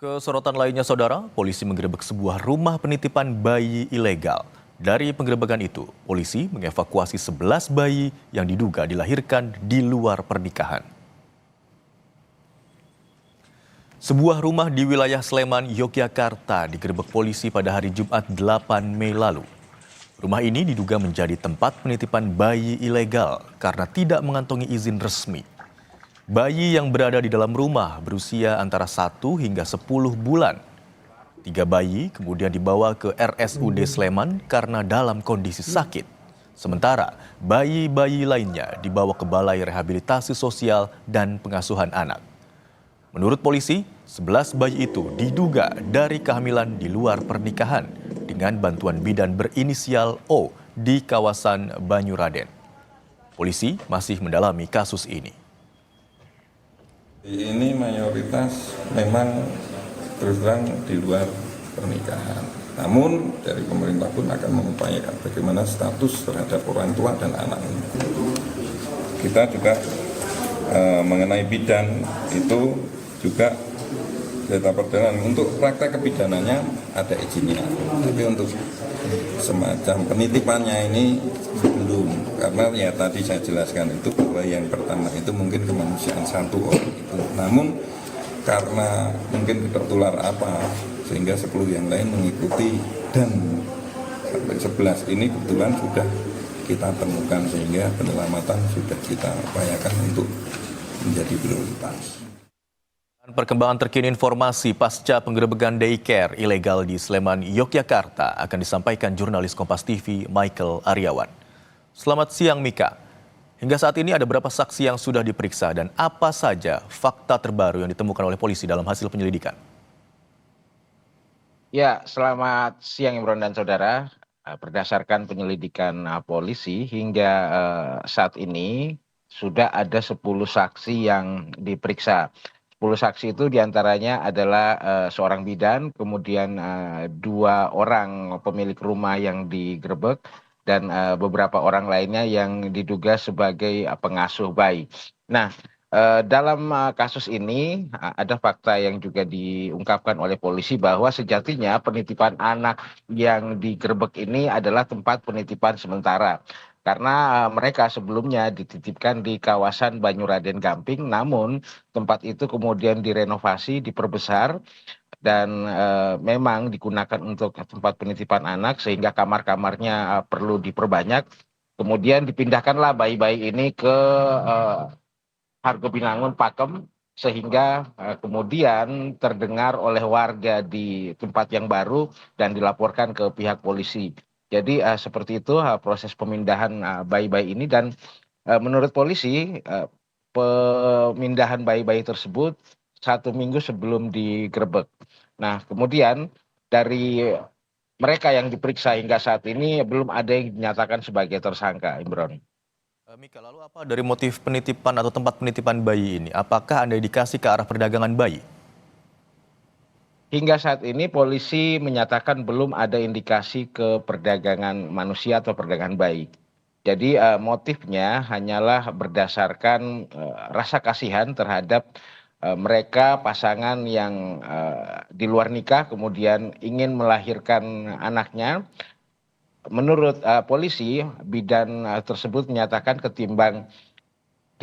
Kesorotan lainnya, saudara, polisi menggerebek sebuah rumah penitipan bayi ilegal. Dari penggerebekan itu, polisi mengevakuasi 11 bayi yang diduga dilahirkan di luar pernikahan. Sebuah rumah di wilayah Sleman, Yogyakarta digerebek polisi pada hari Jumat 8 Mei lalu. Rumah ini diduga menjadi tempat penitipan bayi ilegal karena tidak mengantongi izin resmi. Bayi yang berada di dalam rumah berusia antara 1 hingga 10 bulan. 3 bayi kemudian dibawa ke RSUD Sleman karena dalam kondisi sakit. Sementara bayi-bayi lainnya dibawa ke Balai Rehabilitasi Sosial dan Pengasuhan Anak. Menurut polisi, 11 bayi itu diduga dari kehamilan di luar pernikahan dengan bantuan bidan berinisial O di kawasan Banyuraden. Polisi masih mendalami kasus ini. Ini mayoritas memang terus terang di luar pernikahan. Namun dari pemerintah pun akan mengupayakan bagaimana status terhadap orang tua dan anak ini. Kita juga mengenai bidan itu juga kita perdalam untuk praktek kebidanannya ada izinnya. Tapi untuk semacam penitipannya ini belum, karena ya tadi saya jelaskan itu bahwa yang pertama itu mungkin kemanusiaan satu orang itu. Namun karena mungkin tertular apa sehingga 10 yang lain mengikuti dan sampai 11 ini kebetulan sudah kita temukan sehingga penyelamatan sudah kita upayakan untuk menjadi prioritas. Perkembangan terkini informasi pasca penggerebekan daycare ilegal di Sleman, Yogyakarta akan disampaikan jurnalis Kompas TV Michael Aryawan. Selamat siang Mika. Hingga saat ini ada berapa saksi yang sudah diperiksa dan apa saja fakta terbaru yang ditemukan oleh polisi dalam hasil penyelidikan? Ya, selamat siang Imron dan saudara. Berdasarkan penyelidikan polisi hingga saat ini sudah ada 10 saksi yang diperiksa. 10 saksi itu diantaranya adalah seorang bidan, kemudian 2 orang pemilik rumah yang digerebek, dan beberapa orang lainnya yang diduga sebagai pengasuh bayi. Nah, dalam kasus ini ada fakta yang juga diungkapkan oleh polisi bahwa sejatinya penitipan anak yang digerebek ini adalah tempat penitipan sementara. Karena mereka sebelumnya dititipkan di kawasan Banyuraden Gamping, namun tempat itu kemudian direnovasi, diperbesar, dan memang digunakan untuk tempat penitipan anak sehingga kamar-kamarnya perlu diperbanyak. Kemudian dipindahkanlah bayi-bayi ini ke Hargobinangun, Pakem, sehingga kemudian terdengar oleh warga di tempat yang baru dan dilaporkan ke pihak polisi. Jadi seperti itu proses pemindahan bayi-bayi ini, dan menurut polisi pemindahan bayi-bayi tersebut 1 minggu sebelum digerebek. Nah, kemudian dari mereka yang diperiksa hingga saat ini belum ada yang dinyatakan sebagai tersangka, Imron. Mika, lalu apa dari motif penitipan atau tempat penitipan bayi ini? Apakah ada indikasi ke arah perdagangan bayi? Hingga saat ini polisi menyatakan belum ada indikasi ke perdagangan manusia atau perdagangan bayi. Jadi motifnya hanyalah berdasarkan rasa kasihan terhadap mereka pasangan yang di luar nikah kemudian ingin melahirkan anaknya. Menurut polisi, bidan tersebut menyatakan ketimbang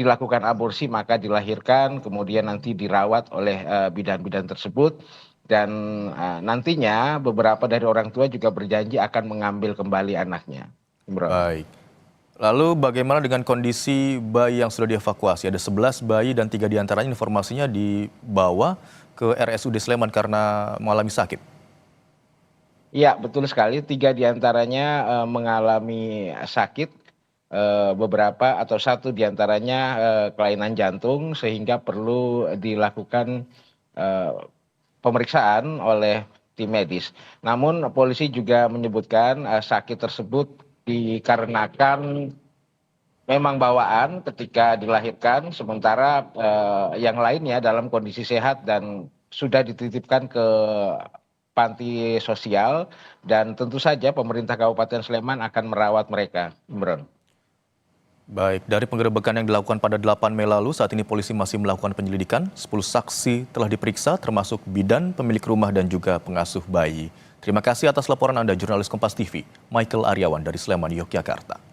dilakukan aborsi maka dilahirkan, kemudian nanti dirawat oleh bidan-bidan tersebut, dan nantinya beberapa dari orang tua juga berjanji akan mengambil kembali anaknya. Imron. Baik. Lalu bagaimana dengan kondisi bayi yang sudah dievakuasi? Ada 11 bayi dan 3 diantaranya informasinya dibawa ke RSUD Sleman karena mengalami sakit. Iya, betul sekali. 3 diantaranya mengalami sakit, beberapa atau 1 diantaranya kelainan jantung sehingga perlu dilakukan eh, pemeriksaan oleh tim medis. Namun polisi juga menyebutkan sakit tersebut dikarenakan memang bawaan ketika dilahirkan, sementara yang lainnya dalam kondisi sehat dan sudah dititipkan ke panti sosial, dan tentu saja pemerintah Kabupaten Sleman akan merawat mereka, Imron. Baik, dari penggerebekan yang dilakukan pada 8 Mei lalu, saat ini polisi masih melakukan penyelidikan. 10 saksi telah diperiksa, termasuk bidan, pemilik rumah, dan juga pengasuh bayi. Terima kasih atas laporan Anda, jurnalis Kompas TV, Michael Aryawan dari Sleman, Yogyakarta.